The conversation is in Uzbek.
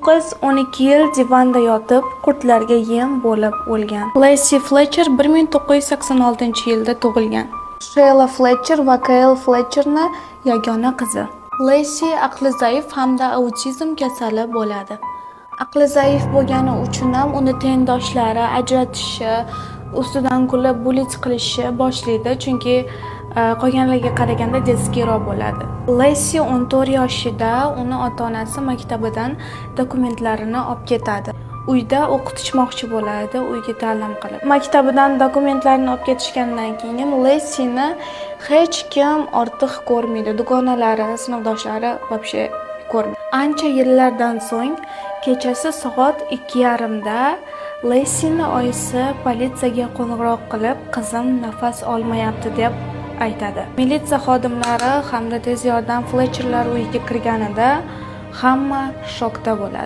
Qiz 12 yil divanda yotib, qurtlarga yem bo'lib o'lgan. Lacey Fletcher 1986-yilda tug'ilgan. Sheyla Fletcher va Kyle Fletcherning yagona qizi. Lacey aqli zaif hamda autizm kasali bo'ladi. Aqli zaif bo'lgani uchun ham uni tengdoshlari ajratishi, ustidan kulib bully qilishi boshlaydi, chunki qolganlarga qaraganda tezkoroq bo'ladi. Lacey 14 yoshida uni ota-onasi maktabidan dokumentlarini olib ketadi. Uyda o'qitishmoqchi bo'ladi, uyga ta'lim qilib. Maktabidan dokumentlarini olib ketishgandan keyin Laceyni hech kim ortiq ko'rmaydi. Dugonalari, sinfdoshlari вообще ko'rmaydi. Ancha yillardan so'ng kechasi soat 2:30da Laceyni oyisi politsiyaga qo'ng'iroq qilib, qizim nafas olmayapti deb aytadi. Militsiya xodimlari hamda tez yordam Fletcherlar uyiga kirganida hamma shokda bo'ladi.